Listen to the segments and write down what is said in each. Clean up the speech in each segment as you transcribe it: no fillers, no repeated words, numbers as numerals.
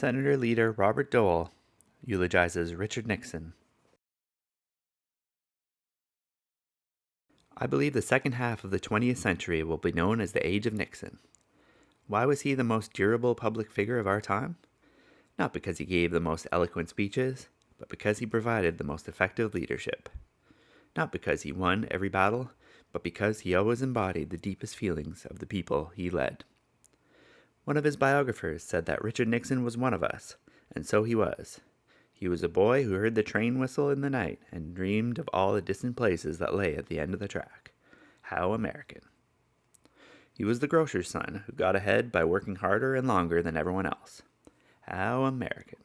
Senator Leader Robert Dole eulogizes Richard Nixon. I believe the second half of the 20th century will be known as the Age of Nixon. Why was he the most durable public figure of our time? Not because he gave the most eloquent speeches, but because he provided the most effective leadership. Not because he won every battle, but because he always embodied the deepest feelings of the people he led. One of his biographers said that Richard Nixon was one of us, and so he was. He was a boy who heard the train whistle in the night and dreamed of all the distant places that lay at the end of the track. How American. He was the grocer's son who got ahead by working harder and longer than everyone else. How American.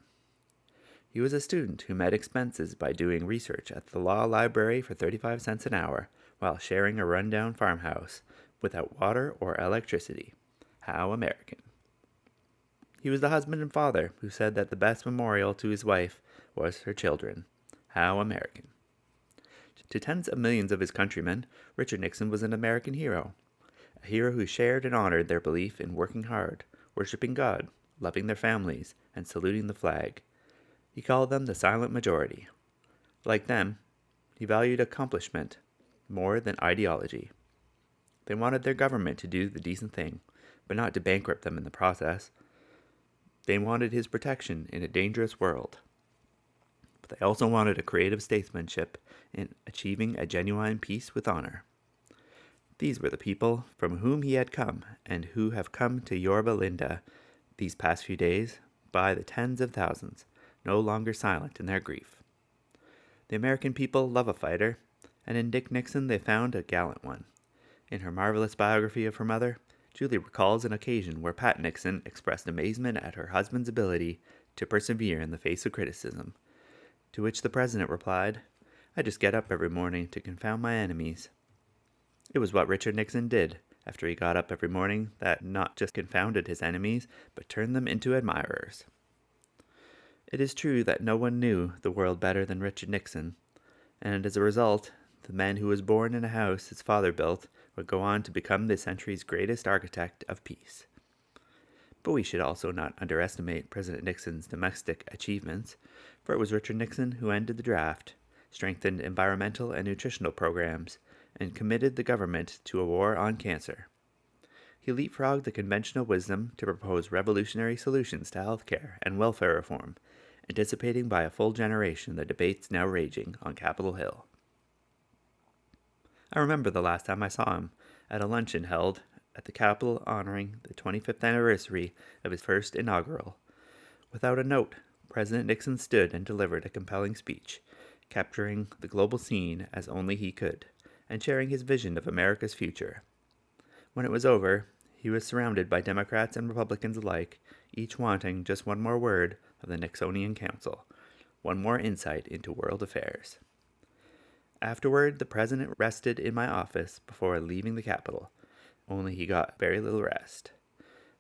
He was a student who met expenses by doing research at the law library for 35 cents an hour while sharing a rundown farmhouse without water or electricity. How American. He was the husband and father who said that the best memorial to his wife was her children. How American. To tens of millions of his countrymen, Richard Nixon was an American hero. A hero who shared and honored their belief in working hard, worshiping God, loving their families, and saluting the flag. He called them the silent majority. Like them, he valued accomplishment more than ideology. They wanted their government to do the decent thing, but not to bankrupt them in the process. They wanted his protection in a dangerous world. But they also wanted a creative statesmanship in achieving a genuine peace with honor. These were the people from whom he had come and who have come to Yorba Linda these past few days by the tens of thousands, no longer silent in their grief. The American people love a fighter, and in Dick Nixon they found a gallant one. In her marvelous biography of her mother, Julie recalls an occasion where Pat Nixon expressed amazement at her husband's ability to persevere in the face of criticism, to which the president replied, "I just get up every morning to confound my enemies." It was what Richard Nixon did after he got up every morning that not just confounded his enemies, but turned them into admirers. It is true that no one knew the world better than Richard Nixon, and as a result, the man who was born in a house his father built would go on to become this century's greatest architect of peace. But we should also not underestimate President Nixon's domestic achievements, for it was Richard Nixon who ended the draft, strengthened environmental and nutritional programs, and committed the government to a war on cancer. He leapfrogged the conventional wisdom to propose revolutionary solutions to health care and welfare reform, anticipating by a full generation the debates now raging on Capitol Hill. I remember the last time I saw him at a luncheon held at the Capitol honoring the 25th anniversary of his first inaugural. Without a note, President Nixon stood and delivered a compelling speech, capturing the global scene as only he could, and sharing his vision of America's future. When it was over, he was surrounded by Democrats and Republicans alike, each wanting just one more word of the Nixonian Council, one more insight into world affairs. Afterward, the president rested in my office before leaving the Capitol, only he got very little rest.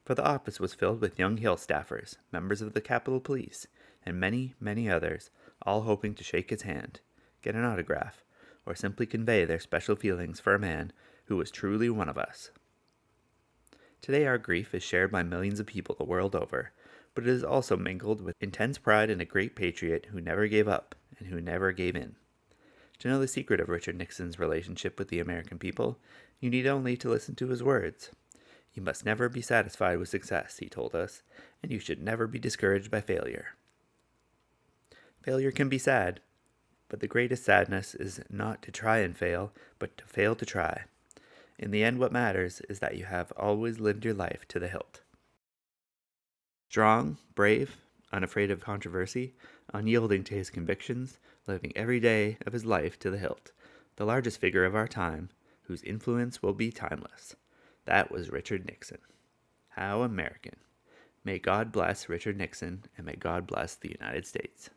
For the office was filled with young Hill staffers, members of the Capitol Police, and many, many others, all hoping to shake his hand, get an autograph, or simply convey their special feelings for a man who was truly one of us. Today our grief is shared by millions of people the world over, but it is also mingled with intense pride in a great patriot who never gave up and who never gave in. To know the secret of Richard Nixon's relationship with the American people, you need only to listen to his words. You must never be satisfied with success, he told us, and you should never be discouraged by failure. Failure can be sad, but the greatest sadness is not to try and fail, but to fail to try. In the end, what matters is that you have always lived your life to the hilt. Strong, brave, unafraid of controversy, unyielding to his convictions, living every day of his life to the hilt, the largest figure of our time, whose influence will be timeless. That was Richard Nixon. How American. May God bless Richard Nixon, and may God bless the United States.